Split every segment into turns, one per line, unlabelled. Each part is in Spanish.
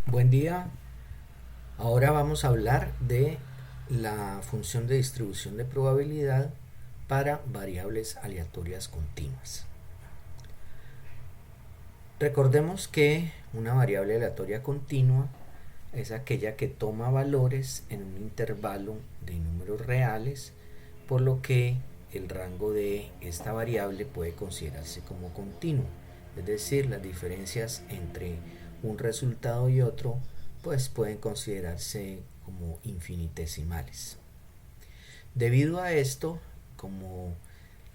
Buen día, ahora vamos a hablar de la función de distribución de probabilidad para variables aleatorias continuas. Recordemos que una variable aleatoria continua es aquella que toma valores en un intervalo de números reales, por lo que el rango de esta variable puede considerarse como continuo, es decir, las diferencias entre un resultado y otro pues pueden considerarse como infinitesimales. Debido a esto, como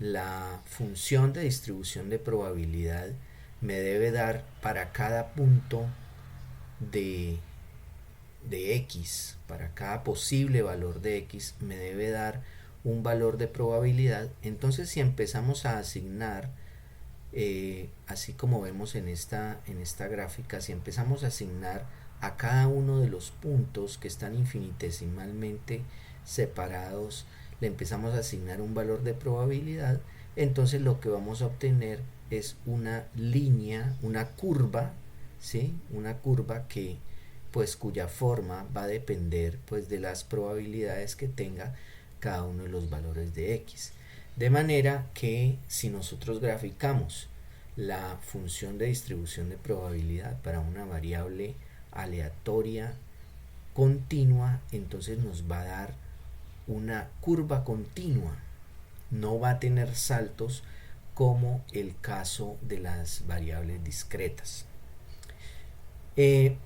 la función de distribución de probabilidad me debe dar para cada punto de, de x, para cada posible valor de x, me debe dar un valor de probabilidad. Entonces, si empezamos a asignar, así como vemos en esta gráfica, si empezamos a asignar a cada uno de los puntos que están infinitesimalmente separados, le empezamos a asignar un valor de probabilidad, entonces lo que vamos a obtener es una línea, una curva, ¿sí? Una curva que pues cuya forma va a depender pues de las probabilidades que tenga cada uno de los valores de x. De manera que si nosotros graficamos la función de distribución de probabilidad para una variable aleatoria continua, entonces nos va a dar una curva continua, no va a tener saltos como el caso de las variables discretas. Eh,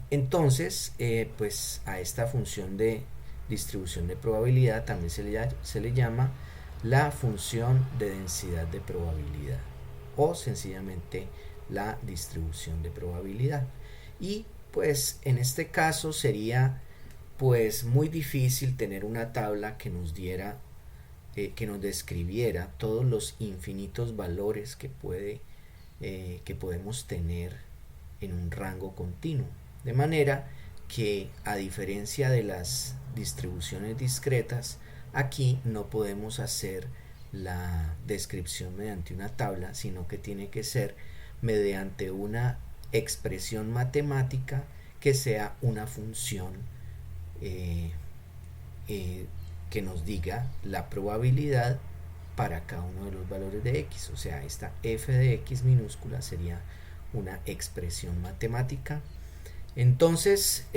entonces, pues a esta función de distribución de probabilidad también se le llama la función de densidad de probabilidad o sencillamente la distribución de probabilidad. Y pues en este caso sería pues muy difícil tener una tabla que nos diera, que nos describiera todos los infinitos valores que podemos tener en un rango continuo. De manera que, a diferencia de las distribuciones discretas, aquí no podemos hacer la descripción mediante una tabla, sino que tiene que ser mediante una expresión matemática que sea una función eh, eh, que nos diga la probabilidad para cada uno de los valores de x. O sea, esta f de x minúscula sería una expresión matemática. Entonces,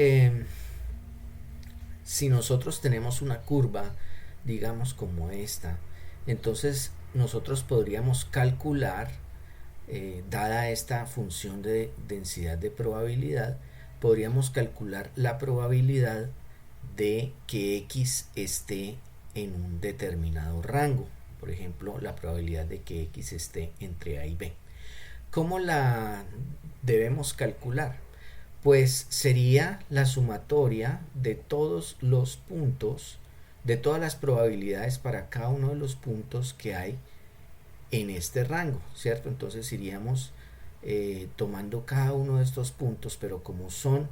si nosotros tenemos una curva, digamos como esta, entonces nosotros podríamos calcular, dada esta función de densidad de probabilidad, podríamos calcular la probabilidad de que x esté en un determinado rango. Por ejemplo, la probabilidad de que x esté entre a y b. ¿Cómo la debemos calcular? Pues sería la sumatoria de todos los puntos, de todas las probabilidades para cada uno de los puntos que hay en este rango, ¿cierto? Entonces iríamos tomando cada uno de estos puntos, pero como son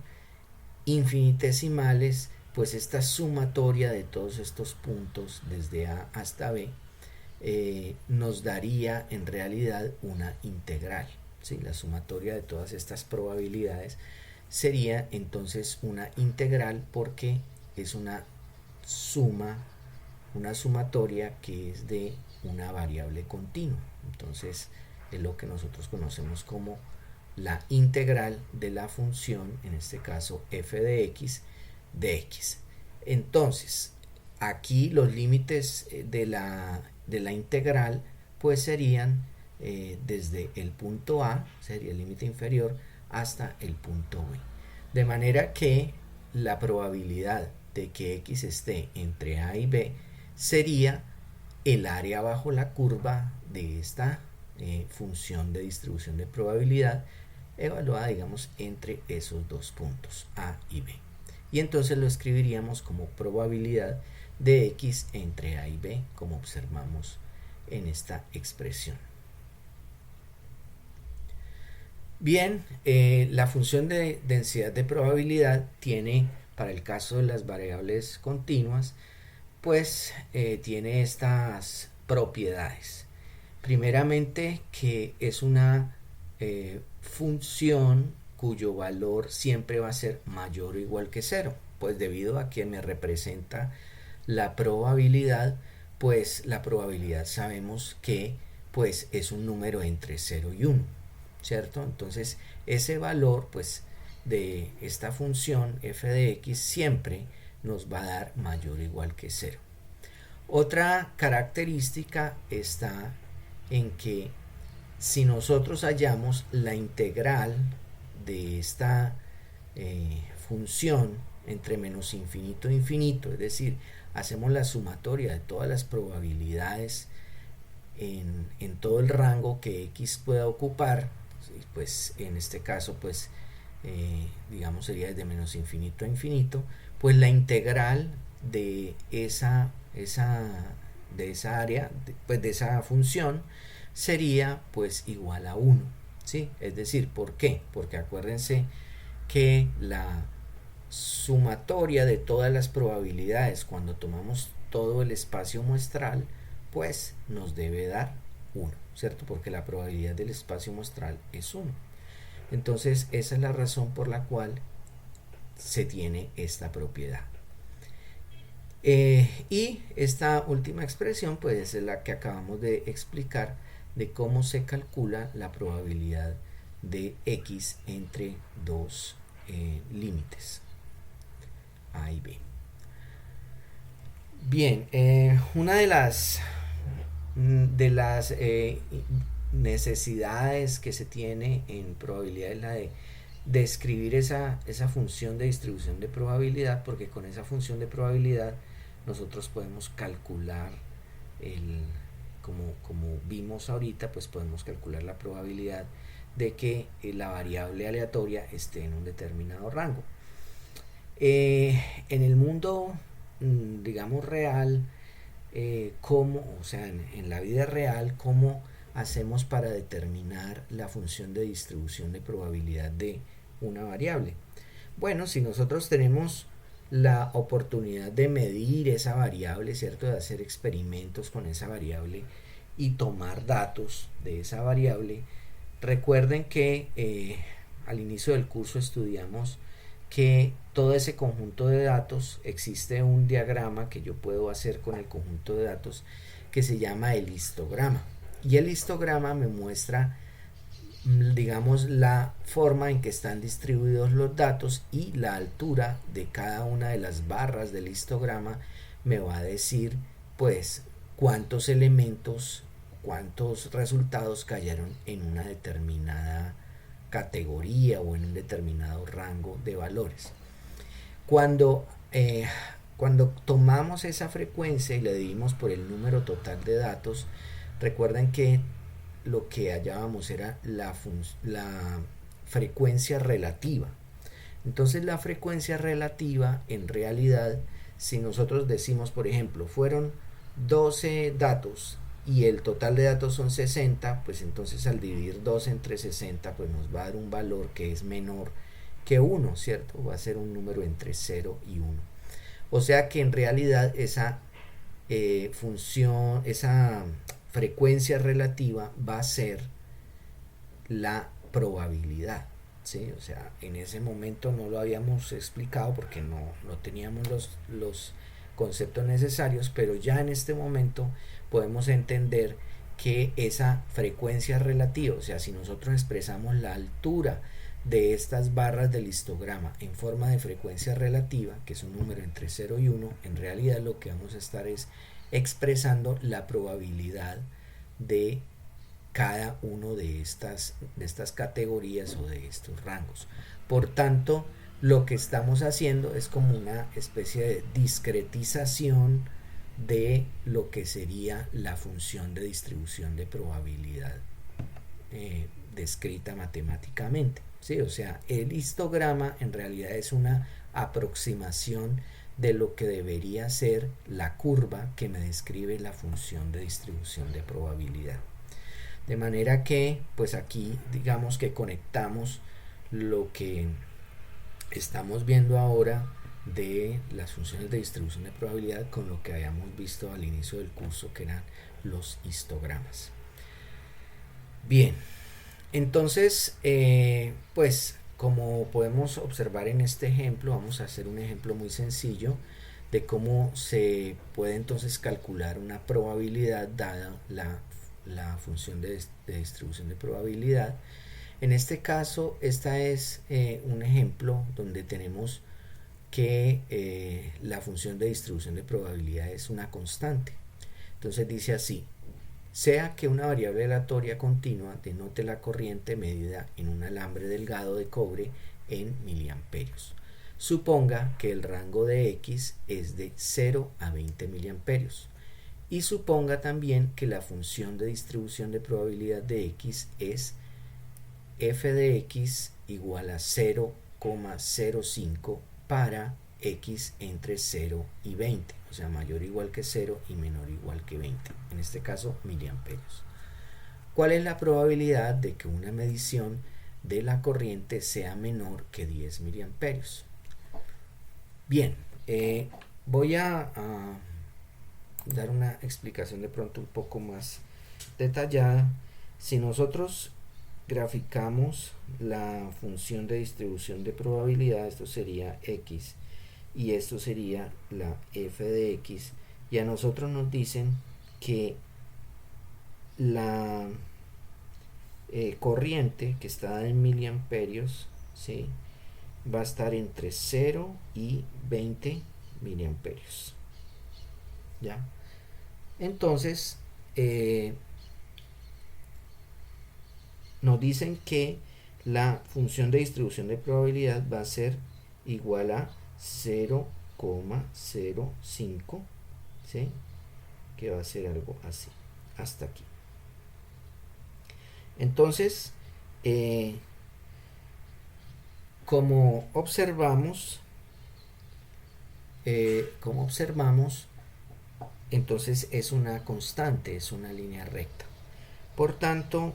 infinitesimales, pues esta sumatoria de todos estos puntos desde A hasta B nos daría en realidad una integral. ¿Sí? La sumatoria de todas estas probabilidades sería entonces una integral porque es una suma, una sumatoria que es de una variable continua. Entonces es lo que nosotros conocemos como la integral de la función, en este caso f de x. Entonces, aquí los límites de la integral pues serían desde el punto A, sería el límite inferior, hasta el punto B. De manera que la probabilidad de que x esté entre A y B sería el área bajo la curva de esta función de distribución de probabilidad evaluada, digamos, entre esos dos puntos A y B. Y entonces lo escribiríamos como probabilidad de x entre A y B, como observamos en esta expresión. Bien, la función de densidad de probabilidad tiene, para el caso de las variables continuas, pues tiene estas propiedades. Primeramente, que es una función cuyo valor siempre va a ser mayor o igual que cero, pues debido a que me representa la probabilidad, pues la probabilidad sabemos que pues es un número entre 0 y 1, ¿cierto? Entonces ese valor pues de esta función f de x siempre nos va a dar mayor o igual que 0. Otra característica está en que si nosotros hallamos la integral de esta función entre menos infinito e infinito, es decir, hacemos la sumatoria de todas las probabilidades en todo el rango que x pueda ocupar, pues en este caso pues digamos sería desde menos infinito a infinito, pues la integral de esa área, pues de esa función sería pues igual a 1, ¿sí? Es decir, ¿por qué? Porque acuérdense que la sumatoria de todas las probabilidades cuando tomamos todo el espacio muestral pues nos debe dar 1, ¿cierto? Porque la probabilidad del espacio muestral es 1. Entonces esa es la razón por la cual se tiene esta propiedad. Y esta última expresión pues es la que acabamos de explicar de cómo se calcula la probabilidad de x entre dos límites a y b. Bien, una de las necesidades que se tiene en probabilidad es la de describir esa función de distribución de probabilidad, porque con esa función de probabilidad nosotros podemos calcular como vimos ahorita, pues podemos calcular la probabilidad de que la variable aleatoria esté en un determinado rango. En el mundo, digamos, real, o sea, en la vida real, ¿cómo hacemos para determinar la función de distribución de probabilidad de una variable? Bueno, si nosotros tenemos la oportunidad de medir esa variable, ¿cierto? De hacer experimentos con esa variable y tomar datos de esa variable. Recuerden que al inicio del curso estudiamos que todo ese conjunto de datos, existe un diagrama que yo puedo hacer con el conjunto de datos que se llama el histograma. Y el histograma me muestra, digamos, la forma en que están distribuidos los datos, y la altura de cada una de las barras del histograma me va a decir pues cuántos elementos, cuántos resultados cayeron en una determinada categoría o en un determinado rango de valores. Cuando tomamos esa frecuencia y la dividimos por el número total de datos, recuerden que lo que hallábamos era la frecuencia relativa. Entonces la frecuencia relativa, en realidad, si nosotros decimos, por ejemplo, fueron 12 datos y el total de datos son 60, pues entonces al dividir 12 entre 60 pues nos va a dar un valor que es menor que 1, ¿cierto? Va a ser un número entre 0 y 1. O sea que en realidad esa función, esa frecuencia relativa va a ser la probabilidad, ¿sí? O sea, en ese momento no lo habíamos explicado porque no teníamos los conceptos necesarios, pero ya en este momento podemos entender que esa frecuencia relativa, o sea, si nosotros expresamos la altura de estas barras del histograma en forma de frecuencia relativa, que es un número entre 0 y 1, en realidad lo que vamos a estar es expresando la probabilidad de cada uno de estas categorías o de estos rangos. Por tanto, lo que estamos haciendo es como una especie de discretización de lo que sería la función de distribución de probabilidad descrita matemáticamente, ¿sí? O sea, el histograma en realidad es una aproximación de lo que debería ser la curva que me describe la función de distribución de probabilidad. De manera que, pues aquí digamos que conectamos lo que estamos viendo ahora de las funciones de distribución de probabilidad con lo que habíamos visto al inicio del curso, que eran los histogramas. Bien, entonces pues como podemos observar en este ejemplo, vamos a hacer un ejemplo muy sencillo de cómo se puede entonces calcular una probabilidad dada la función de distribución de probabilidad. En este caso, esta es un ejemplo donde tenemos que la función de distribución de probabilidad es una constante. Entonces dice así: sea que una variable aleatoria continua denote la corriente medida en un alambre delgado de cobre en miliamperios. Suponga que el rango de X es de 0 a 20 miliamperios. Y suponga también que la función de distribución de probabilidad de X es f de X igual a 0,05 para X entre 0 y 20, o sea, mayor o igual que 0 y menor o igual que 20, en este caso miliamperios. ¿Cuál es la probabilidad de que una medición de la corriente sea menor que 10 miliamperios? Bien, voy a dar una explicación de pronto un poco más detallada. Si nosotros graficamos la función de distribución de probabilidad, esto sería X y esto sería la f de X, y a nosotros nos dicen que la corriente que está en miliamperios, ¿sí?, va a estar entre 0 y 20 miliamperios. ¿Ya? Entonces, nos dicen que la función de distribución de probabilidad va a ser igual a 0,05, ¿sí?, que va a ser algo así, hasta aquí. Entonces, como observamos, entonces es una constante, es una línea recta. Por tanto,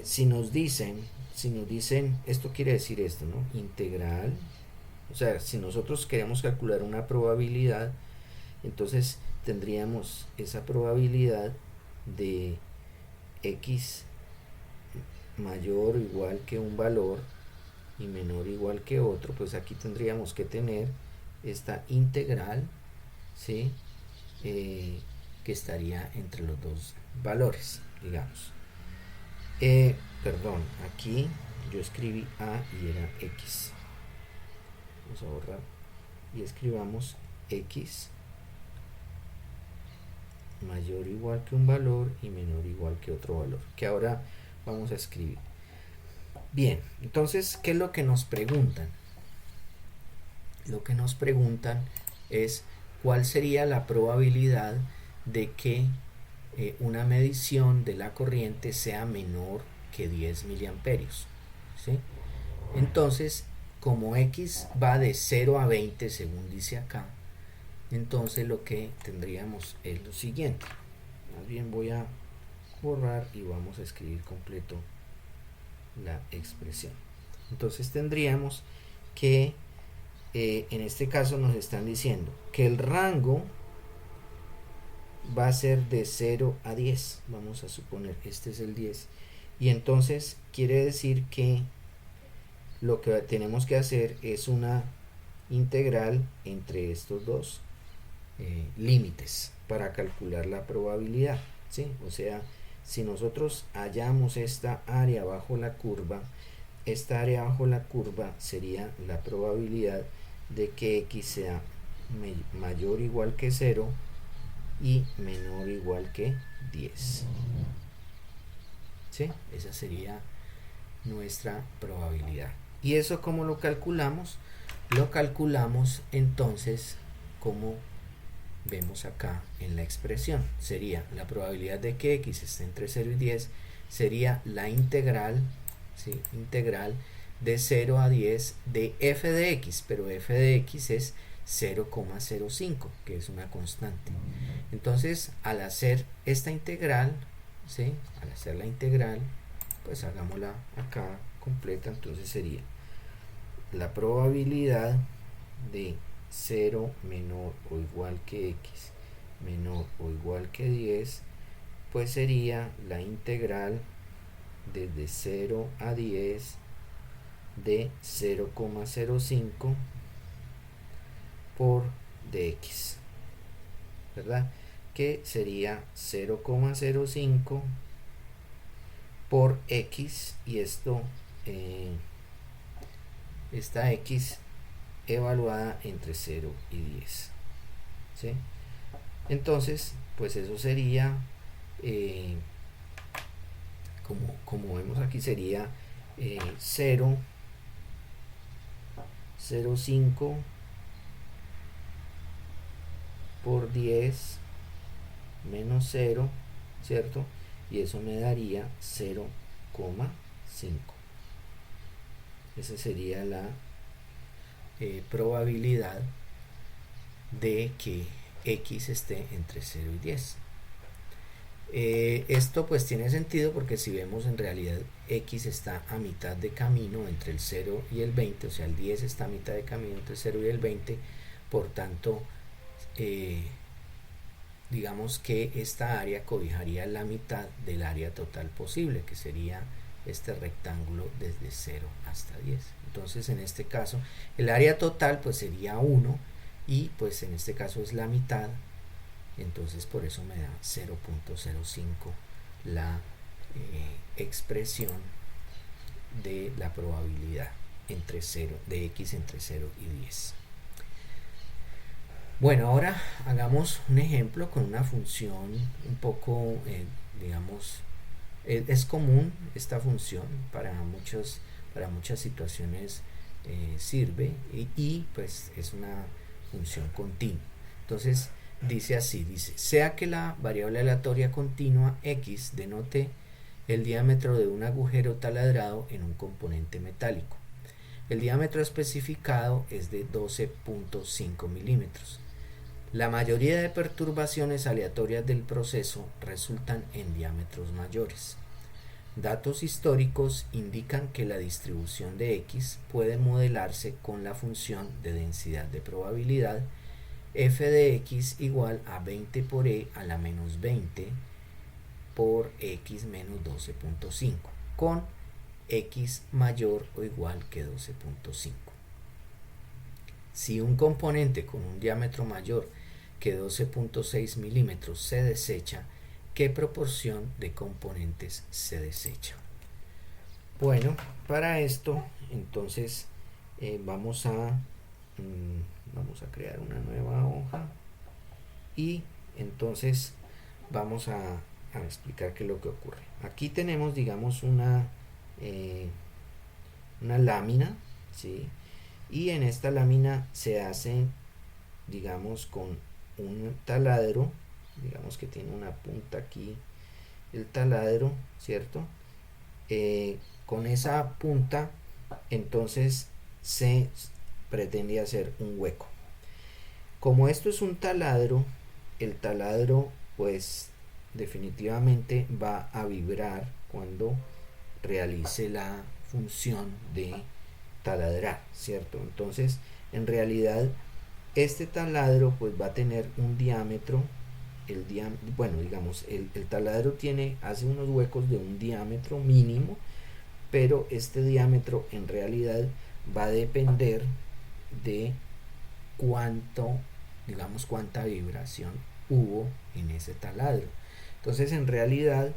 si nos dicen, esto quiere decir esto, ¿no? Integral, o sea, si nosotros queremos calcular una probabilidad, entonces tendríamos esa probabilidad de X mayor o igual que un valor y menor o igual que otro, pues aquí tendríamos que tener esta integral, ¿sí?, que estaría entre los dos valores, digamos. Perdón, aquí yo escribí A y era X. Vamos a borrar y escribamos X mayor o igual que un valor y menor o igual que otro valor, que ahora vamos a escribir. Bien, entonces, ¿qué es lo que nos preguntan? Lo que nos preguntan es cuál sería la probabilidad de que una medición de la corriente sea menor que 10 miliamperios, ¿sí? Entonces, como X va de 0 a 20, según dice acá, entonces lo que tendríamos es lo siguiente. Más bien voy a borrar y vamos a escribir completo la expresión. Entonces tendríamos que en este caso nos están diciendo que el rango va a ser de 0 a 10. Vamos a suponer este es el 10. Y entonces quiere decir que lo que tenemos que hacer es una integral entre estos dos límites para calcular la probabilidad, ¿sí? O sea, si nosotros hallamos esta área bajo la curva, esta área bajo la curva sería la probabilidad de que X sea mayor o igual que 0 y menor o igual que 10. ¿Sí? Esa sería nuestra probabilidad. ¿Y eso cómo lo calculamos? Lo calculamos entonces como vemos acá en la expresión. Sería la probabilidad de que X esté entre 0 y 10, sería la integral, ¿sí?, integral de 0 a 10 de f de X, pero f de X es 0,05, que es una constante. Entonces, al hacer esta integral, ¿sí?, al hacer la integral, pues hagámosla acá completa. Entonces sería la probabilidad de 0 menor o igual que X menor o igual que 10, pues sería la integral desde 0 a 10 de 0,05 por dx, ¿verdad? Que sería 0,05 por x, y esto esta x evaluada entre 0 y 10, ¿sí? Entonces pues eso sería como vemos aquí, sería 0,05 por 10 menos 0, ¿cierto? Y eso me daría 0,5. Esa sería la probabilidad de que x esté entre 0 y 10. Esto pues tiene sentido porque si vemos, en realidad x está a mitad de camino entre el 0 y el 20, o sea, el 10 está a mitad de camino entre el 0 y el 20, por tanto digamos que esta área cobijaría la mitad del área total posible, que sería este rectángulo desde 0 hasta 10. Entonces en este caso el área total pues sería 1, y pues en este caso es la mitad, entonces por eso me da 0,05 la expresión de la probabilidad entre 0 de x entre 0 y 10. Bueno, ahora hagamos un ejemplo con una función un poco, digamos, es común esta función para muchas situaciones, sirve, y pues es una función continua. Entonces dice así, dice, sea que la variable aleatoria continua x denote el diámetro de un agujero taladrado en un componente metálico. El diámetro especificado es de 12,5 milímetros. La mayoría de perturbaciones aleatorias del proceso resultan en diámetros mayores. Datos históricos indican que la distribución de x puede modelarse con la función de densidad de probabilidad f de x igual a 20 por e a la menos 20 por x menos 12,5, con x mayor o igual que 12,5. Si un componente con un diámetro mayor que 12,6 milímetros se desecha, ¿qué proporción de componentes se desecha? Bueno, para esto entonces vamos a crear una nueva hoja, y entonces vamos a explicar qué es lo que ocurre. Aquí tenemos, digamos, una lámina, ¿sí? Y en esta lámina se hace, digamos, con un taladro, digamos que tiene una punta aquí el taladro, ¿cierto? Con esa punta entonces se pretende hacer un hueco. Como esto es un taladro, el taladro pues definitivamente va a vibrar cuando realice la función de taladrar, ¿cierto? Entonces en realidad este taladro pues va a tener un diámetro, bueno, digamos, el taladro hace unos huecos de un diámetro mínimo, pero este diámetro en realidad va a depender de cuánta vibración hubo en ese taladro. Entonces en realidad,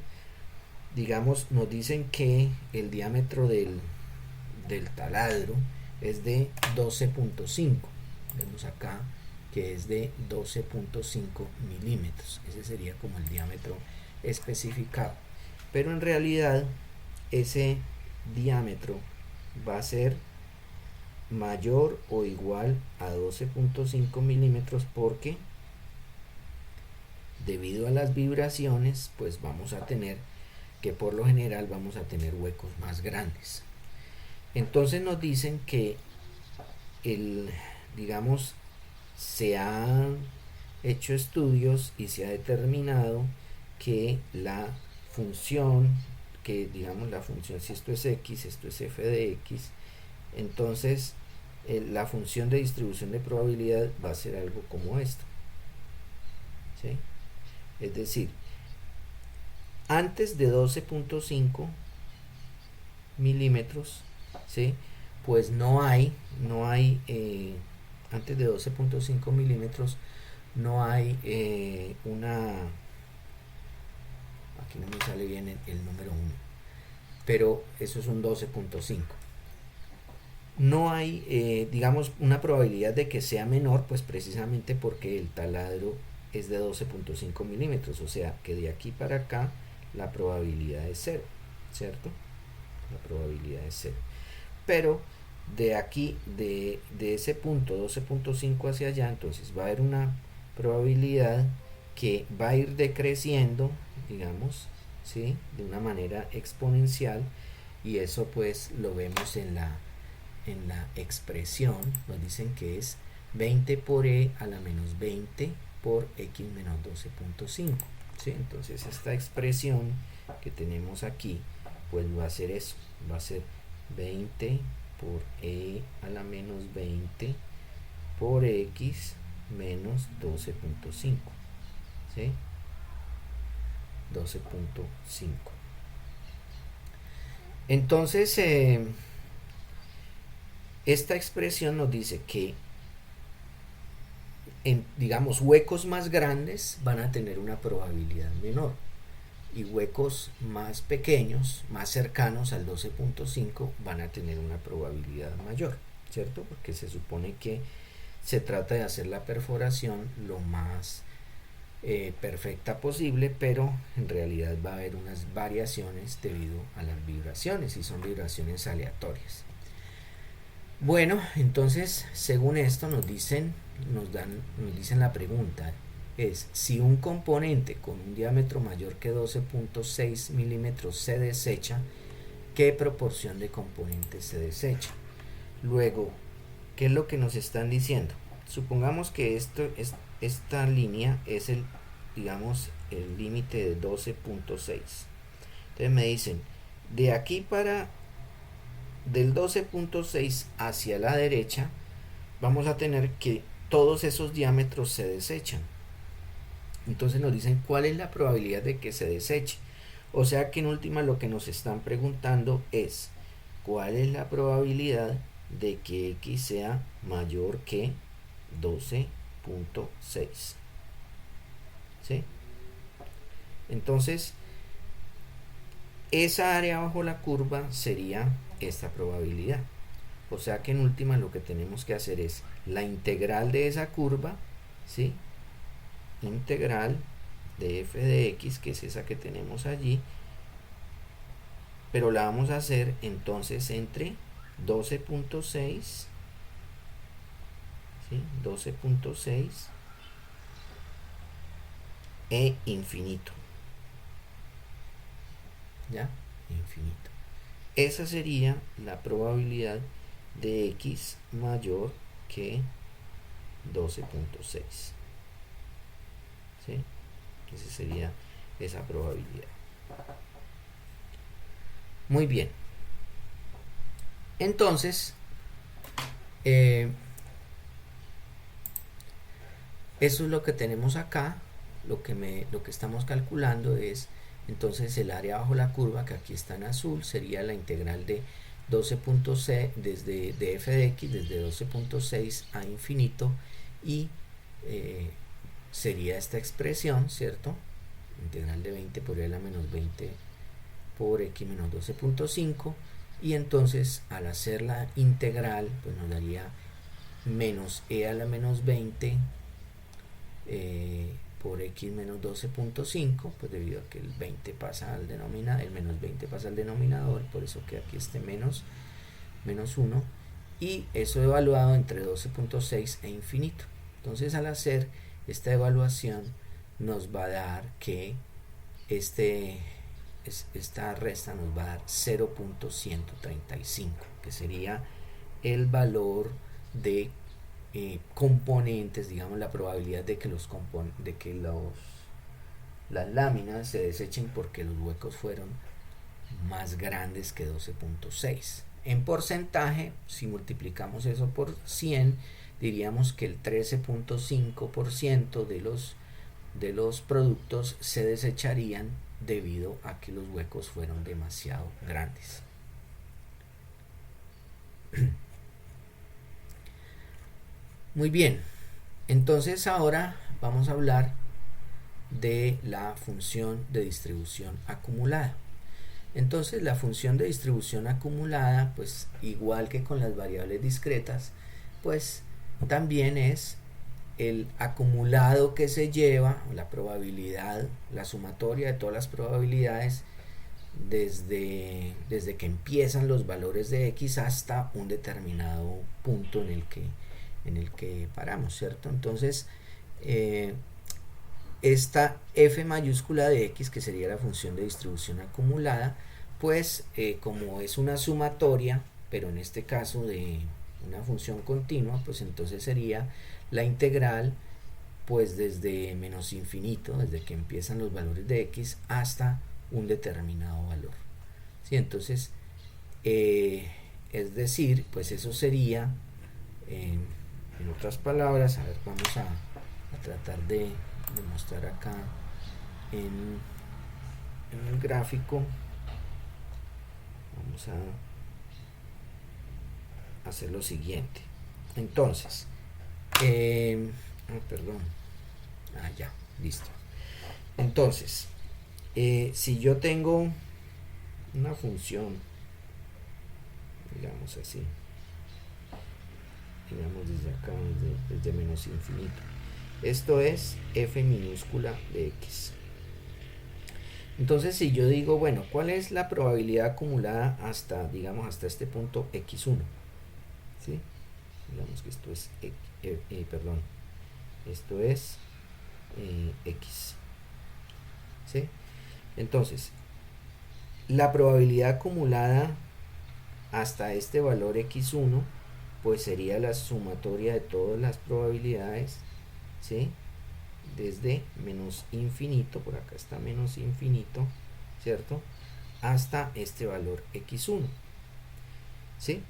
digamos, nos dicen que el diámetro del taladro es de 12,5. Vemos acá que es de 12,5 milímetros. Ese sería como el diámetro especificado. Pero en realidad ese diámetro va a ser mayor o igual a 12,5 milímetros, porque debido a las vibraciones pues vamos a tener que, por lo general, vamos a tener huecos más grandes. Entonces nos dicen que digamos, se han hecho estudios y se ha determinado que la función, si esto es x, esto es f de x, entonces la función de distribución de probabilidad va a ser algo como esto, ¿sí? Es decir, antes de 12,5 milímetros, ¿sí?, pues no hay antes de 12.5 milímetros no hay aquí no me sale bien el número 1, pero eso es un 12.5. No hay, digamos, una probabilidad de que sea menor, pues precisamente porque el taladro es de 12.5 milímetros, o sea que de aquí para acá la probabilidad es cero, ¿cierto? La probabilidad es cero. Pero de aquí, de ese punto 12.5 hacia allá, entonces va a haber una probabilidad que va a ir decreciendo, digamos, ¿sí? De una manera exponencial, y eso pues lo vemos en la expresión. Nos dicen que es 20 por e a la menos 20 por x menos 12.5, ¿sí? Entonces esta expresión que tenemos aquí pues va a ser eso, va a ser 20 por e a la menos 20 por x menos 12.5, ¿sí? 12.5. Entonces esta expresión nos dice que en, digamos, huecos más grandes van a tener una probabilidad menor, y huecos más pequeños, más cercanos al 12.5, van a tener una probabilidad mayor, ¿cierto? Porque se supone que se trata de hacer la perforación lo más perfecta posible, pero en realidad va a haber unas variaciones debido a las vibraciones, y son vibraciones aleatorias. Bueno, entonces según esto nos dicen la pregunta es: si un componente con un diámetro mayor que 12.6 milímetros se desecha, ¿qué proporción de componentes se desecha? Luego, ¿qué es lo que nos están diciendo? Supongamos que esta línea es digamos, el límite de 12.6. Entonces me dicen, de aquí para del 12.6 hacia la derecha, vamos a tener que todos esos diámetros se desechan. Entonces nos dicen cuál es la probabilidad de que se deseche. O sea que en última lo que nos están preguntando es cuál es la probabilidad de que x sea mayor que 12.6. ¿Sí? Entonces esa área bajo la curva sería esta probabilidad. O sea que en última lo que tenemos que hacer es la integral de esa curva, ¿sí? Integral de f de x, que es esa que tenemos allí, pero la vamos a hacer entonces entre 12.6, ¿sí? 12.6 e infinito, ¿ya? Infinito. Esa sería la probabilidad de x mayor que 12.6, ¿sí? Esa sería esa probabilidad. Muy bien. Entonces, eso es lo que tenemos acá. Lo que estamos calculando es entonces el área bajo la curva, que aquí está en azul, sería la integral de 12.6 desde de f de x desde 12.6 a infinito, y sería esta expresión, ¿cierto? Integral de 20 por e a la menos 20 por x menos 12.5, y entonces al hacer la integral pues nos daría menos e a la menos 20 por x menos 12.5, pues debido a que el 20 pasa al denominador, el menos 20 pasa al denominador, por eso que aquí este menos 1, y eso evaluado entre 12.6 e infinito. Entonces al hacer esta evaluación nos va a dar que esta resta nos va a dar 0.135, que sería el valor de componentes, digamos, la probabilidad de que las láminas se desechen porque los huecos fueron más grandes que 12.6. En porcentaje, si multiplicamos eso por 100, diríamos que el 13.5% de los productos se desecharían debido a que los huecos fueron demasiado grandes. Muy bien, entonces ahora vamos a hablar de la función de distribución acumulada. Entonces la función de distribución acumulada, pues igual que con las variables discretas, pues también es el acumulado que se lleva, la probabilidad, la sumatoria de todas las probabilidades desde que empiezan los valores de x hasta un determinado punto en el que paramos, ¿cierto? Entonces, esta f mayúscula de x, que sería la función de distribución acumulada, pues como es una sumatoria, pero en este caso de una función continua, pues entonces sería la integral pues desde menos infinito, desde que empiezan los valores de x hasta un determinado valor. ¿Sí? Entonces, es decir, pues eso sería, en otras palabras, a ver, vamos a tratar de mostrar acá en el gráfico. Vamos a hacer lo siguiente. Entonces, perdón, ya, listo. Entonces, si yo tengo una función, digamos así, digamos desde acá, desde menos infinito, esto es f minúscula de x. Entonces, si yo digo, bueno, ¿cuál es la probabilidad acumulada hasta, digamos, hasta este punto x1? ¿Sí? Digamos que esto es, perdón, esto es x. ¿Sí? Entonces, la probabilidad acumulada hasta este valor x1, pues sería la sumatoria de todas las probabilidades, ¿sí? Desde menos infinito, por acá está menos infinito, ¿cierto? Hasta este valor x1, ¿sí?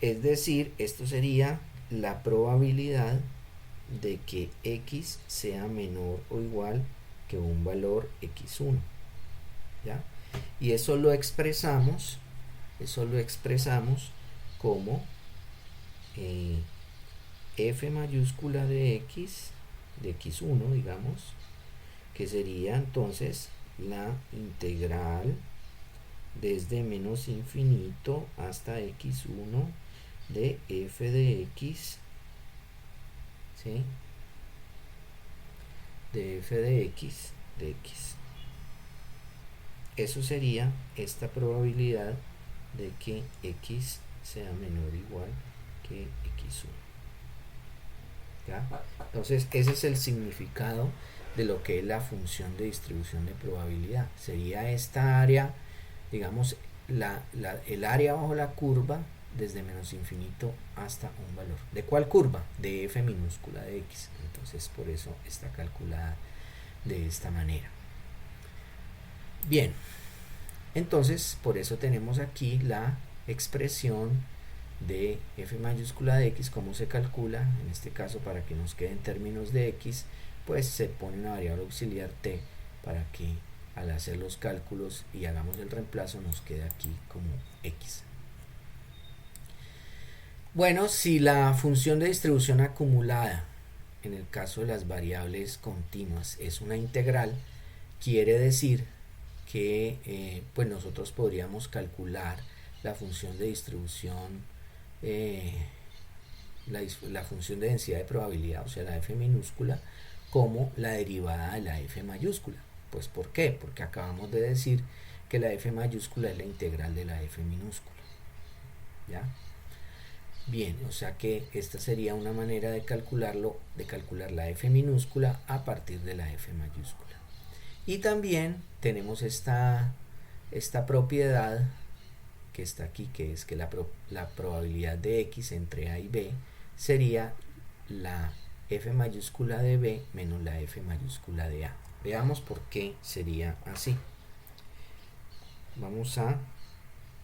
Es decir, esto sería la probabilidad de que x sea menor o igual que un valor x1, ¿ya? Y eso lo expresamos como f mayúscula de x, de x1, digamos, que sería entonces la integral desde menos infinito hasta x1 de f de x, ¿sí? De f de x de x. Eso sería esta probabilidad de que x sea menor o igual que x1. ¿Ya? Entonces ese es el significado de lo que es la función de distribución de probabilidad. Sería esta área, digamos, el área bajo la curva desde menos infinito hasta un valor. ¿De cuál curva? De f minúscula de x. Entonces por eso está calculada de esta manera. Bien, entonces por eso tenemos aquí la expresión de f mayúscula de x. ¿Cómo se calcula? En este caso, para que nos quede en términos de x, pues se pone una variable auxiliar t para que al hacer los cálculos y hagamos el reemplazo nos quede aquí como x. Bueno, si la función de distribución acumulada en el caso de las variables continuas es una integral, quiere decir que pues nosotros podríamos calcular la función de distribución, la función de densidad de probabilidad, o sea la f minúscula, como la derivada de la f mayúscula. Pues ¿por qué? Porque acabamos de decir que la f mayúscula es la integral de la f minúscula. ¿Ya? Bien, o sea que esta sería una manera de calcularlo, de calcular la f minúscula a partir de la f mayúscula. Y también tenemos esta propiedad que está aquí, que es que la probabilidad de x entre a y b sería la f mayúscula de b menos la f mayúscula de a. Veamos por qué sería así. Vamos a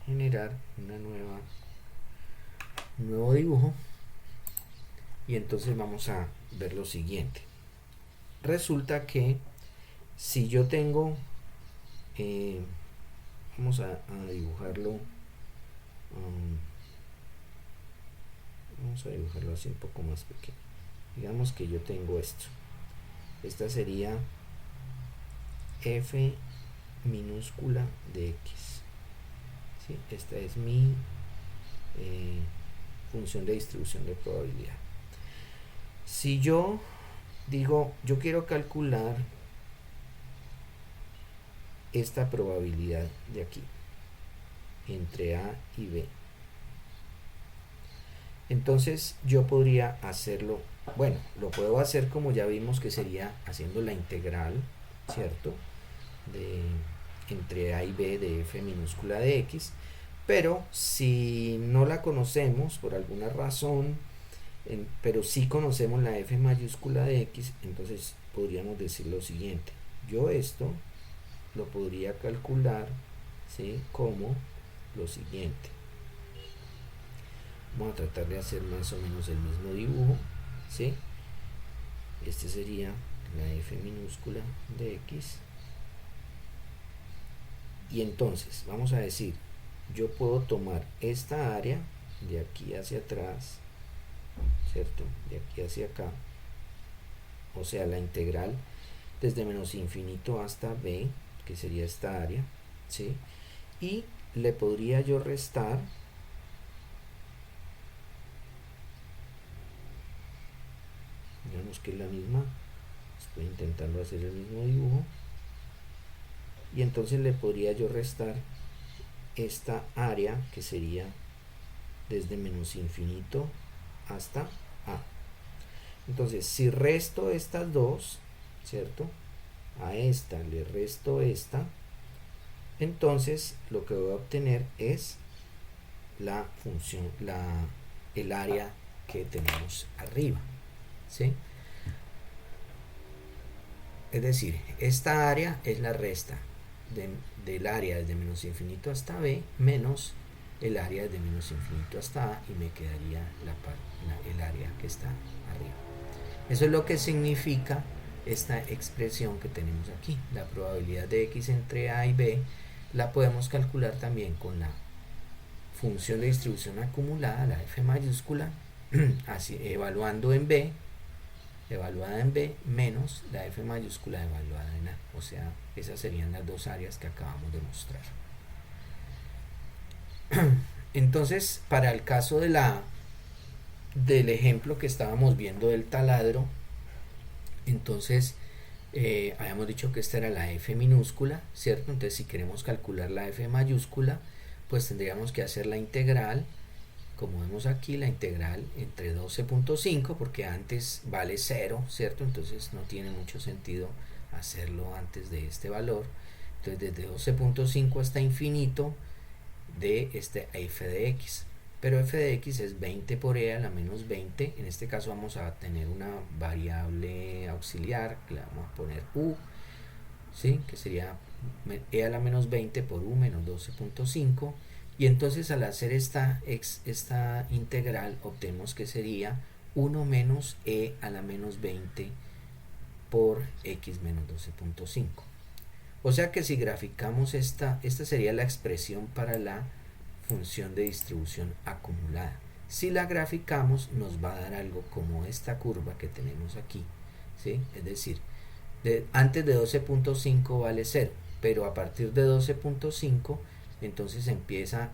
generar un nuevo dibujo y entonces vamos a ver lo siguiente. Resulta que si yo tengo, vamos a dibujarlo Vamos a dibujarlo así un poco más pequeño. Digamos que yo tengo esto. Esta sería f minúscula de x. ¿Sí? Esta es mi función de distribución de probabilidad. Si yo digo, yo quiero calcular esta probabilidad de aquí entre A y B, entonces yo podría hacerlo, bueno, lo puedo hacer como ya vimos que sería haciendo la integral, ¿cierto? De entre A y B de f minúscula de x, pero si no la conocemos por alguna razón, pero sí conocemos la f mayúscula de x, entonces podríamos decir lo siguiente: yo esto lo podría calcular, ¿sí?, como lo siguiente. Vamos a tratar de hacer más o menos el mismo dibujo, ¿sí? Este sería la f minúscula de x. Y entonces vamos a decir, yo puedo tomar esta área de aquí hacia atrás, ¿cierto? De aquí hacia acá, o sea, la integral desde menos infinito hasta b, que sería esta área, ¿sí? Y le podría yo restar digamos que es la misma, estoy intentando hacer el mismo dibujo, y entonces le podría yo restar esta área que sería desde menos infinito hasta a. Entonces si resto estas dos, ¿cierto?, a esta le resto esta, entonces lo que voy a obtener es la función, el área que tenemos arriba, ¿sí? Es decir, esta área es la resta del área desde menos infinito hasta b menos el área desde menos infinito hasta a, y me quedaría el área que está arriba. Eso es lo que significa esta expresión que tenemos aquí. La probabilidad de x entre a y b la podemos calcular también con la función de distribución acumulada, la f mayúscula, así, evaluada en b menos la f mayúscula evaluada en a. O sea, esas serían las dos áreas que acabamos de mostrar. Entonces, para el caso del ejemplo que estábamos viendo del taladro, entonces habíamos dicho que esta era la f minúscula, ¿cierto? Entonces si queremos calcular la f mayúscula, pues tendríamos que hacer la integral, como vemos aquí, la integral entre 12.5, porque antes vale 0, ¿cierto? Entonces no tiene mucho sentido hacerlo antes de este valor. Entonces desde 12.5 hasta infinito de este f de x. Pero f de x es 20 por e a la menos 20. En este caso vamos a tener una variable auxiliar que le vamos a poner u, ¿sí?, que sería e a la menos 20 por u menos 12.5. Y entonces al hacer esta integral obtenemos que sería 1 menos e a la menos 20 por x menos 12.5. O sea que si graficamos esta sería la expresión para la función de distribución acumulada. Si la graficamos nos va a dar algo como esta curva que tenemos aquí, ¿sí? Es decir, antes de 12.5 vale 0, pero a partir de 12.5 entonces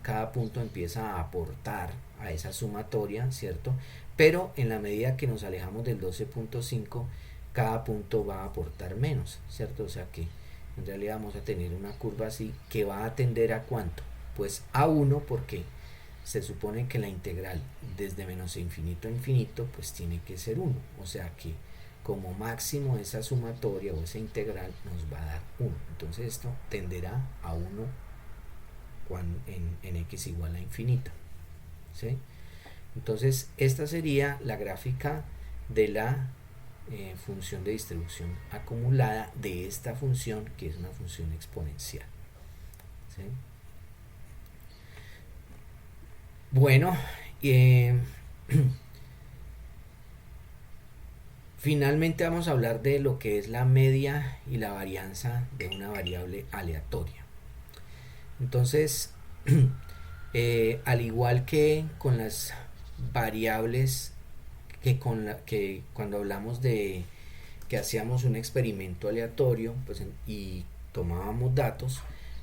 cada punto empieza a aportar a esa sumatoria, ¿cierto? Pero en la medida que nos alejamos del 12.5 cada punto va a aportar menos, ¿cierto? O sea que en realidad vamos a tener una curva así que va a tender a ¿cuánto? Pues a 1, porque se supone que la integral desde menos infinito a infinito pues tiene que ser 1, o sea que como máximo esa sumatoria o esa integral nos va a dar 1, entonces esto tenderá a 1 en x igual a infinito, ¿sí? Entonces esta sería la gráfica de la función de distribución acumulada de esta función, que es una función exponencial, ¿sí? Bueno, finalmente vamos a hablar de lo que es la media y la varianza de una variable aleatoria. Entonces, al igual que con las variables que cuando hablamos de que hacíamos un experimento aleatorio pues, y tomábamos datos,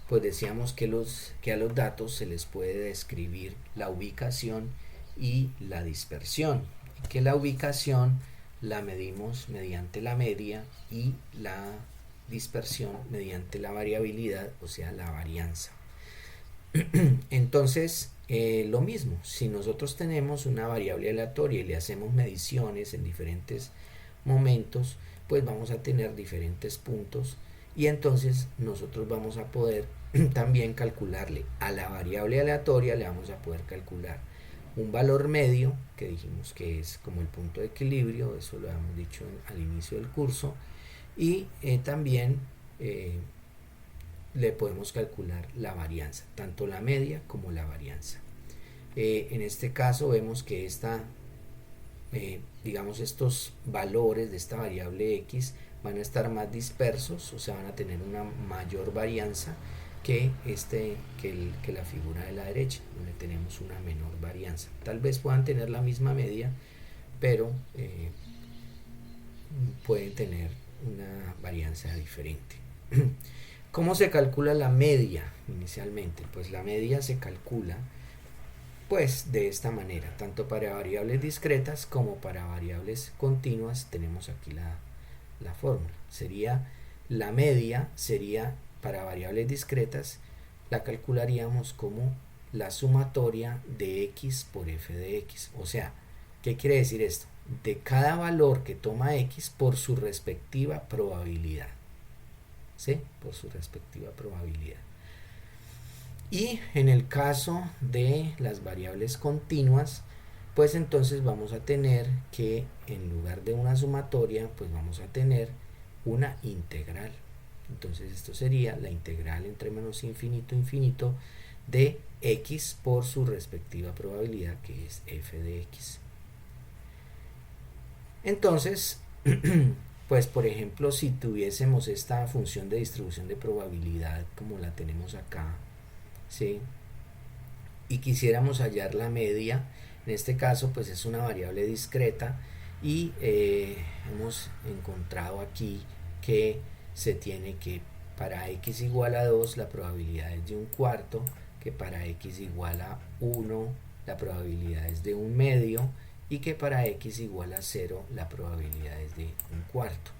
pues decíamos que a los datos se les puede describir la ubicación y la dispersión, y que la ubicación la medimos mediante la media y la dispersión mediante la variabilidad, o sea, la varianza. Entonces, lo mismo, si nosotros tenemos una variable aleatoria y le hacemos mediciones en diferentes momentos, pues vamos a tener diferentes puntos y entonces nosotros vamos a poder también calcularle a la variable aleatoria, le vamos a poder calcular un valor medio, que dijimos que es como el punto de equilibrio, eso lo habíamos dicho al inicio del curso, y también le podemos calcular la varianza, tanto la media como la varianza. En este caso vemos que digamos estos valores de esta variable x van a estar más dispersos, o sea, van a tener una mayor varianza que la figura de la derecha, donde tenemos una menor varianza. Tal vez puedan tener la misma media, pero pueden tener una varianza diferente. ¿Cómo se calcula la media inicialmente? Pues la media se calcula pues de esta manera, tanto para variables discretas como para variables continuas. Tenemos aquí la fórmula. La media sería para variables discretas, la calcularíamos como la sumatoria de x por f de x. O sea, ¿qué quiere decir esto? De cada valor que toma x por su respectiva probabilidad. ¿Sí? Por su respectiva probabilidad. Y en el caso de las variables continuas, pues entonces vamos a tener que en lugar de una sumatoria, pues vamos a tener una integral. Entonces esto sería la integral entre menos infinito infinito de x por su respectiva probabilidad, que es f de x. Entonces, pues por ejemplo, si tuviésemos esta función de distribución de probabilidad como la tenemos acá, ¿sí? Y quisiéramos hallar la media, en este caso pues es una variable discreta y hemos encontrado aquí que se tiene que para x igual a 2 la probabilidad es de 1/4, que para x igual a 1 la probabilidad es de 1/2 y que para x igual a 0 la probabilidad es de 1/4.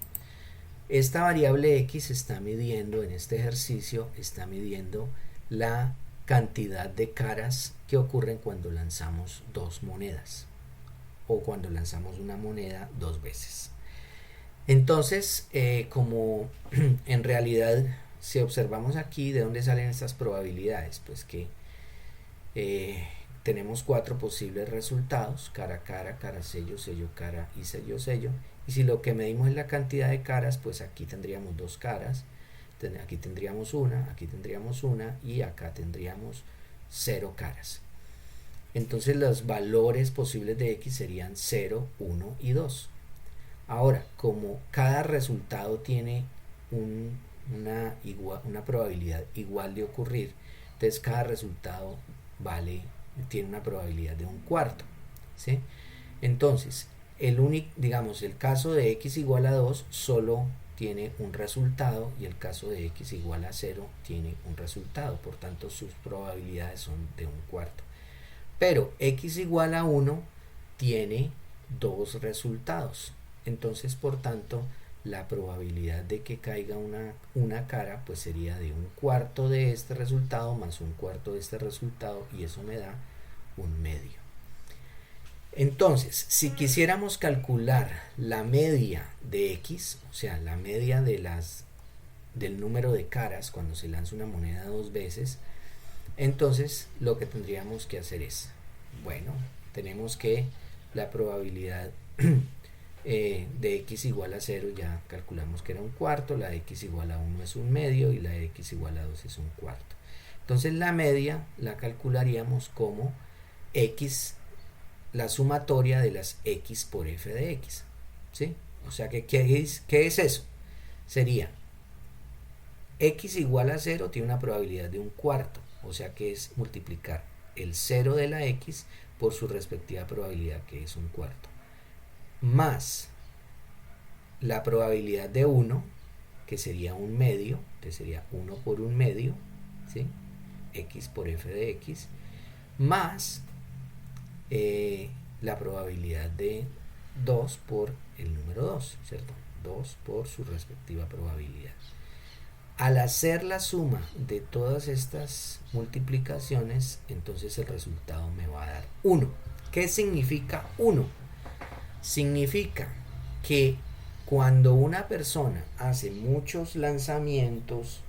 Esta variable x está midiendo, en este ejercicio, está midiendo la cantidad de caras que ocurren cuando lanzamos dos monedas o cuando lanzamos una moneda dos veces. Entonces, como en realidad, si observamos aquí, ¿de dónde salen estas probabilidades? Pues que tenemos 4 posibles resultados: cara a cara, cara sello, sello cara y sello sello. Y si lo que medimos es la cantidad de caras, pues aquí tendríamos 2 caras, aquí tendríamos una y acá tendríamos 0 caras. Entonces los valores posibles de x serían 0, 1 y 2. Ahora, como cada resultado tiene una probabilidad igual de ocurrir, entonces cada resultado tiene una probabilidad de 1/4, ¿sí? Entonces, el caso de x igual a 2 solo tiene un resultado y el caso de x igual a 0 tiene un resultado, por tanto sus probabilidades son de 1/4. Pero x igual a 1 tiene 2 resultados, entonces por tanto la probabilidad de que caiga una cara pues sería de 1/4 de este resultado más 1/4 de este resultado, y eso me da 1/2. Entonces, si quisiéramos calcular la media de x, o sea, la media del número de caras cuando se lanza una moneda dos veces, entonces lo que tendríamos que hacer es, bueno, tenemos que la probabilidad de x igual a 0 ya calculamos que era 1/4, la de x igual a 1 es 1/2 y la de x igual a 2 es 1/4. Entonces la media la calcularíamos como x, la sumatoria de las x por f de x, ¿sí? O sea que ¿qué es eso? Sería x igual a 0 tiene una probabilidad de 1/4, o sea que es multiplicar el 0 de la x por su respectiva probabilidad, que es un cuarto, más la probabilidad de 1, que sería un medio, que sería 1 por un medio, ¿sí? X por f de x, más la probabilidad de 2 por el número 2, ¿cierto? 2 por su respectiva probabilidad. Al hacer la suma de todas estas multiplicaciones, entonces el resultado me va a dar 1. ¿Qué significa 1? Significa que cuando una persona hace muchos lanzamientos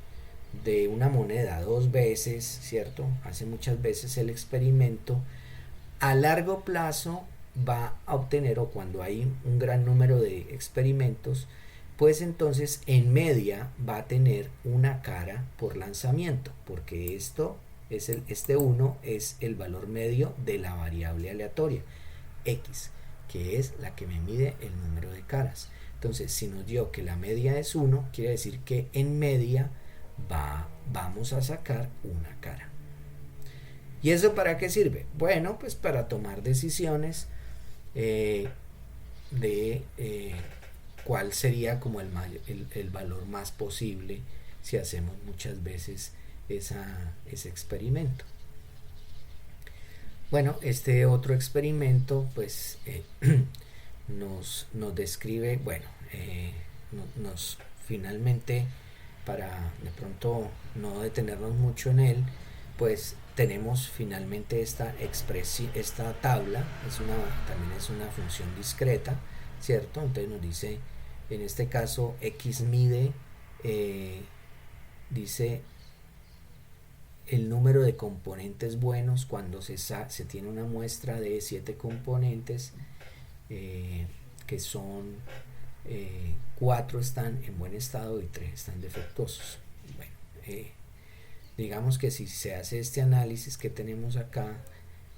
de una moneda 2 veces, ¿cierto? Hace muchas veces el experimento, a largo plazo va a obtener, o cuando hay un gran número de experimentos, pues entonces en media va a tener una cara por lanzamiento, porque este 1 es el valor medio de la variable aleatoria x, que es la que me mide el número de caras. Entonces, si nos dio que la media es 1, quiere decir que en media vamos a sacar una cara. ¿Y eso para qué sirve? Bueno, pues para tomar decisiones de cuál sería como el valor más posible si hacemos muchas veces ese experimento. Bueno, este otro experimento pues nos describe, bueno, nos finalmente, para de pronto no detenernos mucho en él, pues tenemos finalmente esta expresión, esta tabla, también es una función discreta, ¿cierto? Entonces nos dice, en este caso x mide, dice el número de componentes buenos cuando se tiene una muestra de 7 componentes, que son 4 están en buen estado y 3 están defectuosos. Bueno, digamos que si se hace este análisis que tenemos acá,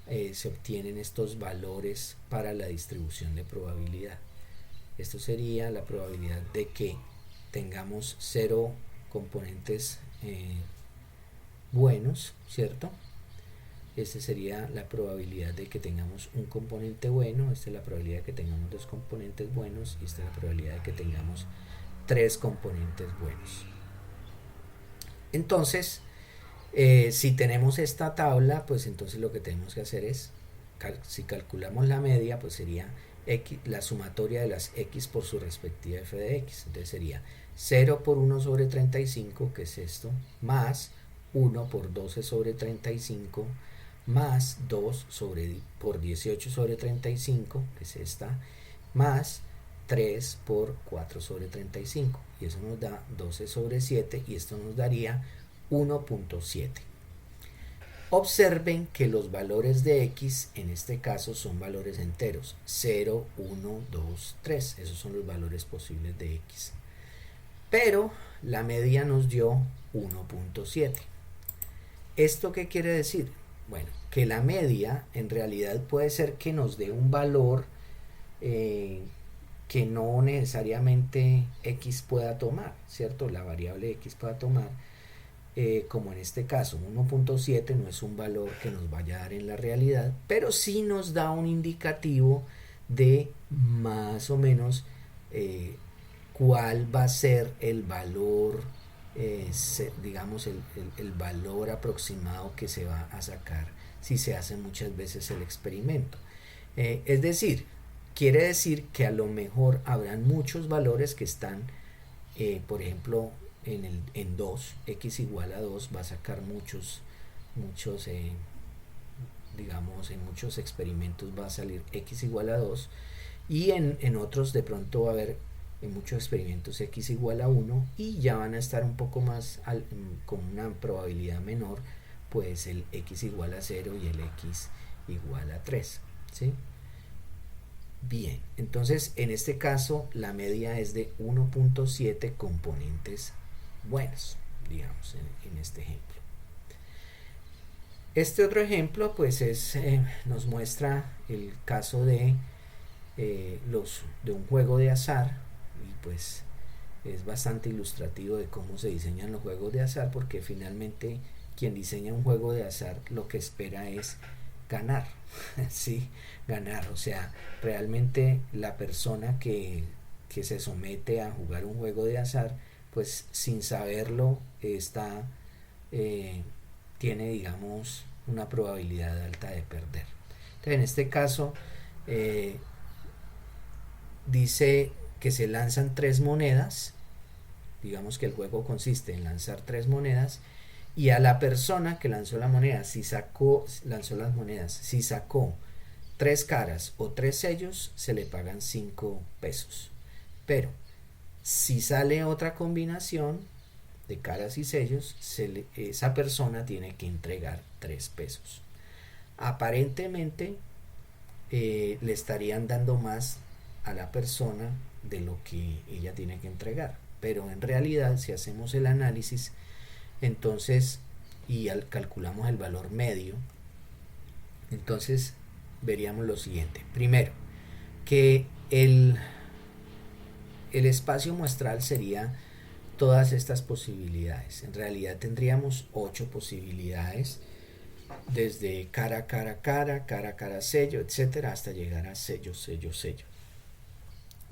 se obtienen estos valores para la distribución de probabilidad. Esto sería la probabilidad de que tengamos 0 componentes buenos, ¿cierto? Esta sería la probabilidad de que tengamos un componente bueno, esta es la probabilidad de que tengamos 2 componentes buenos y esta es la probabilidad de que tengamos 3 componentes buenos. Entonces, si tenemos esta tabla, pues entonces lo que tenemos que hacer es, si calculamos la media, pues sería x, la sumatoria de las x por su respectiva f de x. Entonces sería 0 por 1 sobre 35, que es esto, más 1 por 12 sobre 35, más 2 por 18 sobre 35, que es esta, más 3 por 4 sobre 35, y eso nos da 12 sobre 7, y esto nos daría 1.7. Observen que los valores de x en este caso son valores enteros, 0, 1, 2, 3, esos son los valores posibles de x. Pero la media nos dio 1.7. ¿Esto qué quiere decir? Bueno, que la media en realidad puede ser que nos dé un valor que no necesariamente x pueda tomar, ¿cierto? La variable x pueda tomar, como en este caso 1.7 no es un valor que nos vaya a dar en la realidad, pero sí nos da un indicativo de más o menos cuál va a ser el valor, digamos el valor aproximado que se va a sacar si se hace muchas veces el experimento. Es decir, quiere decir que a lo mejor habrán muchos valores que están, por ejemplo, en 2, x igual a 2 va a sacar muchos digamos, en muchos experimentos va a salir x igual a 2, y en otros de pronto va a haber en muchos experimentos x igual a 1, y ya van a estar un poco más con una probabilidad menor, pues el x igual a 0 y el x igual a 3, ¿sí? Bien, entonces en este caso la media es de 1.7 componentes buenos, digamos, en este ejemplo. Este otro ejemplo pues nos muestra el caso de un juego de azar, y pues es bastante ilustrativo de cómo se diseñan los juegos de azar, porque finalmente quien diseña un juego de azar lo que espera es ganar, ¿sí? Ganar, o sea, realmente la persona que se somete a jugar un juego de azar, pues sin saberlo eh, tiene, digamos, una probabilidad alta de perder. Entonces, en este caso, eh, dice que se lanzan tres monedas, digamos que el juego consiste en lanzar tres monedas, y a la persona que lanzó la moneda, lanzó las monedas, si sacó tres caras o tres sellos, se le pagan 5 pesos. Pero si sale otra combinación de caras y sellos, esa persona tiene que entregar 3 pesos. Aparentemente le estarían dando más a la persona de lo que ella tiene que entregar. Pero en realidad, si hacemos el análisis, entonces, calculamos el valor medio, entonces veríamos lo siguiente. Primero, que el espacio muestral sería todas estas posibilidades. En realidad tendríamos 8 posibilidades, desde cara, cara, cara, cara, cara, sello, etcétera, hasta llegar a sello, sello, sello.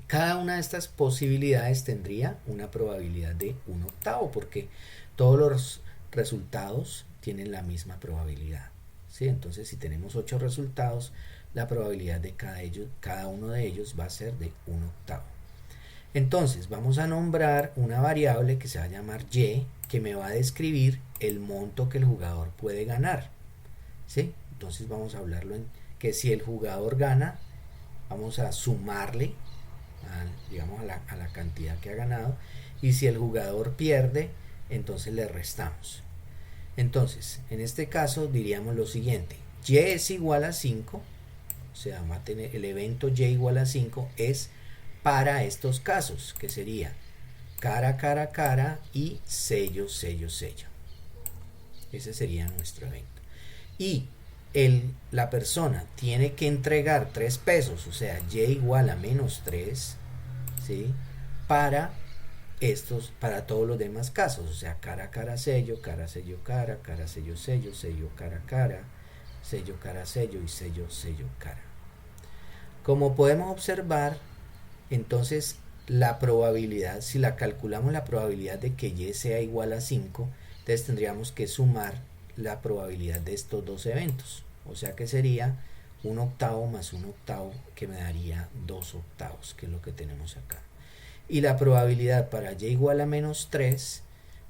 Cada una de estas posibilidades tendría una probabilidad de 1/8, porque todos los resultados tienen la misma probabilidad, ¿sí? Entonces, si tenemos 8 resultados, la probabilidad de cada uno de ellos va a ser de 1/8. Entonces, vamos a nombrar una variable que se va a llamar y, que me va a describir el monto que el jugador puede ganar, ¿sí? Entonces, vamos a hablarlo en que si el jugador gana, vamos a sumarle digamos a la cantidad que ha ganado, y si el jugador pierde, entonces le restamos. Entonces, en este caso diríamos lo siguiente: y es igual a 5, o sea, va a tener el evento y igual a 5 es para estos casos, que sería cara, cara, cara y sello, sello, sello. Ese sería nuestro evento. Y la persona tiene que entregar 3 pesos, o sea, y igual a -3, ¿sí? Para todos los demás casos, o sea, cara, cara, sello, cara, sello, cara, cara, sello, sello, sello, cara, cara, sello, cara, sello y sello, sello, cara. Como podemos observar, entonces la probabilidad, si la calculamos la probabilidad de que y sea igual a 5, entonces tendríamos que sumar la probabilidad de estos dos eventos, o sea que sería 1/8 más 1/8, que me daría 2/8, que es lo que tenemos acá. Y la probabilidad para y igual a -3,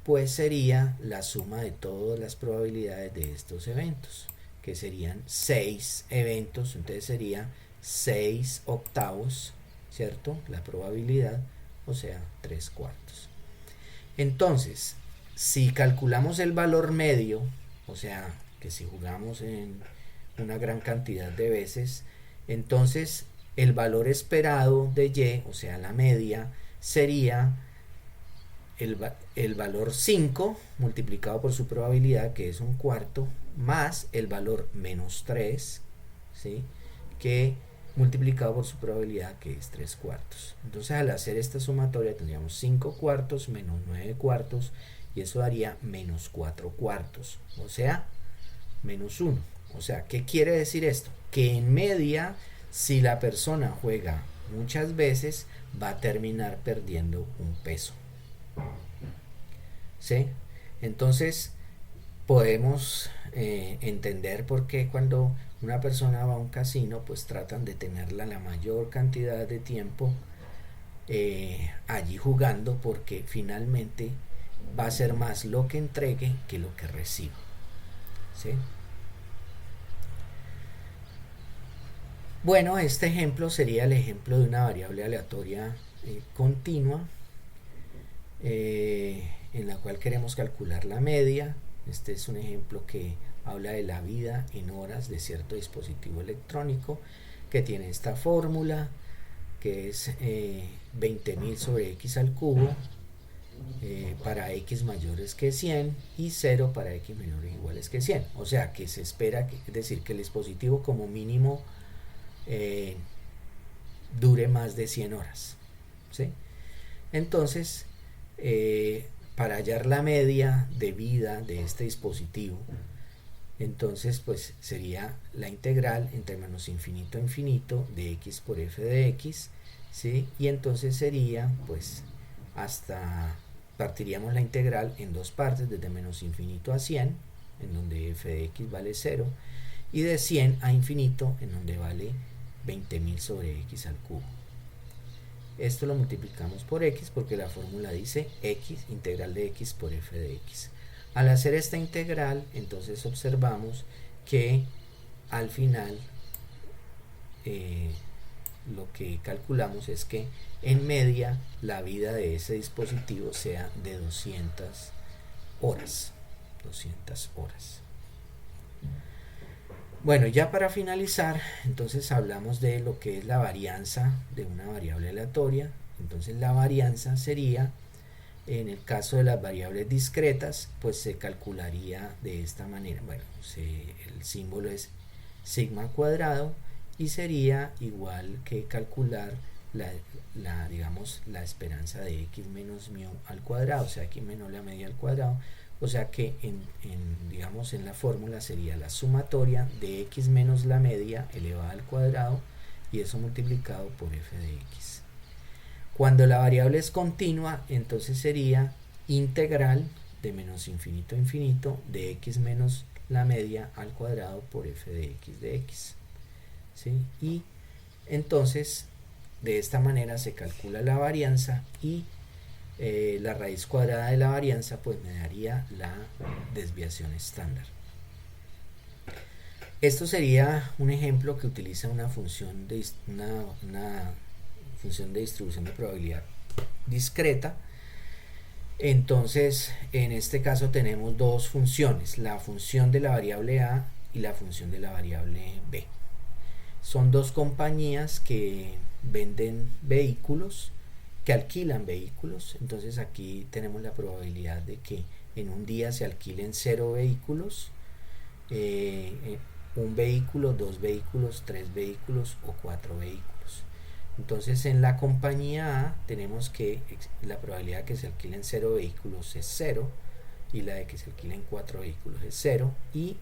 pues sería la suma de todas las probabilidades de estos eventos, que serían 6 eventos, entonces sería 6/8, ¿cierto? La probabilidad, o sea, 3/4. Entonces, si calculamos el valor medio, o sea, que si jugamos en una gran cantidad de veces, entonces el valor esperado de y, o sea, la media, sería el valor 5 multiplicado por su probabilidad, que es 1/4, más el valor -3, ¿sí? Que multiplicado por su probabilidad, que es 3/4. Entonces, al hacer esta sumatoria tendríamos 5/4 menos 9/4, y eso daría -4/4, o sea, -1. O sea, ¿qué quiere decir esto? Que en media, si la persona juega muchas veces, va a terminar perdiendo 1 peso, ¿sí? Entonces, podemos entender por qué cuando una persona va a un casino, pues tratan de tenerla la mayor cantidad de tiempo allí jugando, porque finalmente va a ser más lo que entregue que lo que reciba, ¿sí? Bueno, este ejemplo sería el ejemplo de una variable aleatoria continua, en la cual queremos calcular la media. Este es un ejemplo que habla de la vida en horas de cierto dispositivo electrónico, que tiene esta fórmula, que es 20.000 sobre x al cubo para x mayores que 100 y 0 para x menores o iguales que 100. O sea que se espera, es decir, que el dispositivo como mínimo dure más de 100 horas, ¿sí? Entonces, para hallar la media de vida de este dispositivo, Entonces pues sería la integral entre menos infinito a infinito de x por f de x, ¿sí? Y entonces sería pues hasta, partiríamos la integral en dos partes, desde menos infinito a 100, en donde f de x vale 0, y de 100 a infinito, en donde vale 20.000 sobre x al cubo. Esto lo multiplicamos por x porque la fórmula dice x, integral de x por f de x. Al hacer esta integral, entonces observamos que al final lo que calculamos es que en media la vida de ese dispositivo sea de 200 horas. 200 horas. Bueno, ya para finalizar, entonces hablamos de lo que es la varianza de una variable aleatoria. Entonces la varianza sería, en el caso de las variables discretas, pues se calcularía de esta manera. Bueno, el símbolo es sigma cuadrado y sería igual que calcular digamos, la esperanza de x menos mu al cuadrado, o sea, x menos la media al cuadrado. O sea que digamos, en la fórmula sería la sumatoria de x menos la media elevada al cuadrado y eso multiplicado por f de x. Cuando la variable es continua, entonces sería integral de menos infinito a infinito de x menos la media al cuadrado por f de x. ¿Sí? Y entonces de esta manera se calcula la varianza y la raíz cuadrada de la varianza pues me daría la desviación estándar. Esto sería un ejemplo que utiliza una función de distribución de probabilidad discreta. Entonces en este caso tenemos dos funciones, la función de la variable a y la función de la variable b. Son dos compañías que venden vehículos, que alquilan vehículos. Entonces aquí tenemos la probabilidad de que en un día se alquilen 0 vehículos, un vehículo, 2 vehículos, 3 vehículos o 4 vehículos. Entonces en la compañía A tenemos que la probabilidad de que se alquilen 0 vehículos es 0 y la de que se alquilen 4 vehículos es 0, y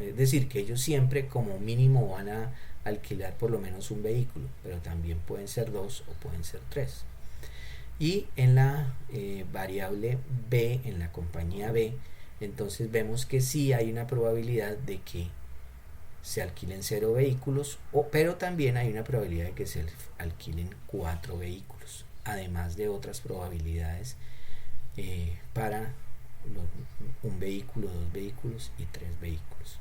es decir que ellos siempre como mínimo van a alquilar por lo menos un vehículo, pero también pueden ser 2 o pueden ser 3. Y en la variable B, en la compañía B, entonces vemos que sí hay una probabilidad de que se alquilen 0 vehículos, pero también hay una probabilidad de que se alquilen 4 vehículos, además de otras probabilidades para un vehículo, 2 vehículos y 3 vehículos.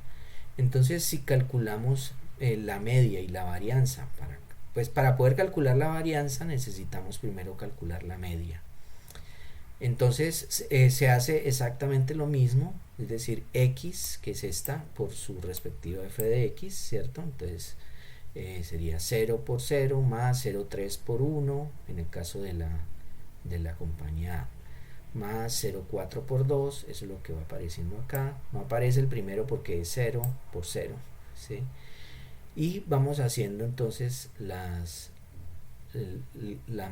Entonces si calculamos la media y la varianza, para poder calcular la varianza necesitamos primero calcular la media. Entonces se hace exactamente lo mismo, es decir, x, que es esta, por su respectiva f de x, ¿cierto? Entonces sería 0 por 0 más 0,3 por 1 en el caso de la compañía A, más 0,4 por 2, eso es lo que va apareciendo acá. No aparece el primero porque es 0 por 0, ¿sí? Y vamos haciendo entonces las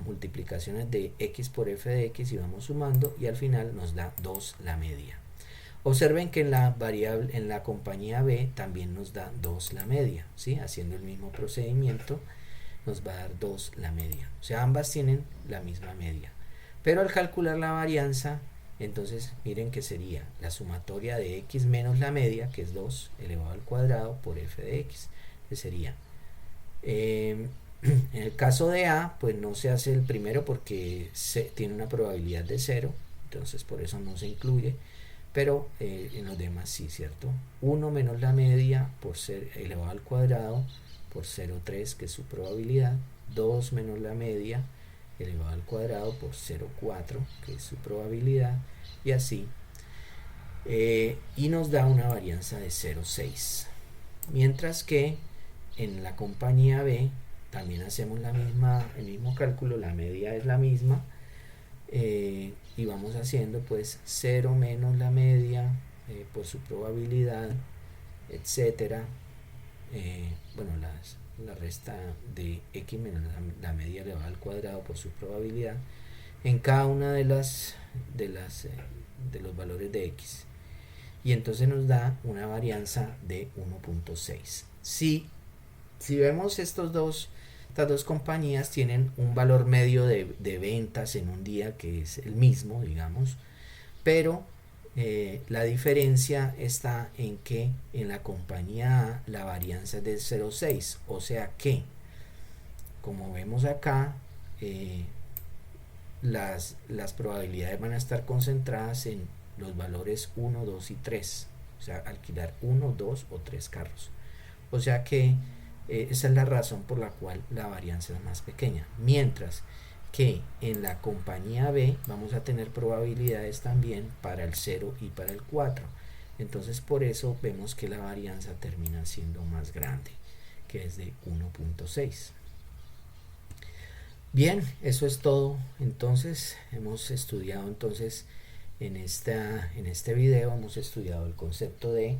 multiplicaciones de x por f de x y vamos sumando y al final nos da 2 la media. Observen que en la compañía B también nos da 2 la media, ¿sí? Haciendo el mismo procedimiento nos va a dar 2 la media. O sea, ambas tienen la misma media. Pero al calcular la varianza, entonces miren que sería la sumatoria de x menos la media, que es 2 elevado al cuadrado por f de x. Que sería, en el caso de A, pues no se hace el primero porque tiene una probabilidad de 0, entonces por eso no se incluye, pero en los demás sí, ¿cierto? 1 menos la media por ser elevado al cuadrado por 0,3, que es su probabilidad, 2 menos la media elevado al cuadrado por 0,4, que es su probabilidad, y así, y nos da una varianza de 0,6. Mientras que en la compañía B también hacemos el mismo cálculo, la media es la misma, y vamos haciendo pues 0 menos la media por su probabilidad, etcétera. Bueno, la resta de x menos la media elevada al cuadrado por su probabilidad en cada una de los valores de x. y entonces nos da una varianza de 1.6. Si vemos estas dos compañías tienen un valor medio de ventas en un día que es el mismo, digamos, pero la diferencia está en que en la compañía A la varianza es de 0.6, o sea que, como vemos acá, las probabilidades van a estar concentradas en los valores 1, 2 y 3, o sea, alquilar 1, 2 o 3 carros. O sea que esa es la razón por la cual la varianza es más pequeña. Mientras que en la compañía B vamos a tener probabilidades también para el 0 y para el 4. Entonces por eso vemos que la varianza termina siendo más grande, que es de 1.6. Bien, eso es todo. Entonces hemos estudiado en este video hemos estudiado el concepto de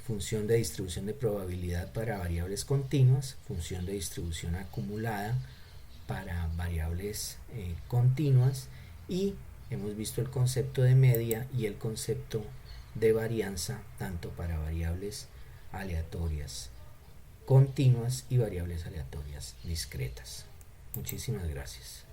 función de distribución de probabilidad para variables continuas, función de distribución acumulada para variables continuas, y hemos visto el concepto de media y el concepto de varianza tanto para variables aleatorias continuas y variables aleatorias discretas. Muchísimas gracias.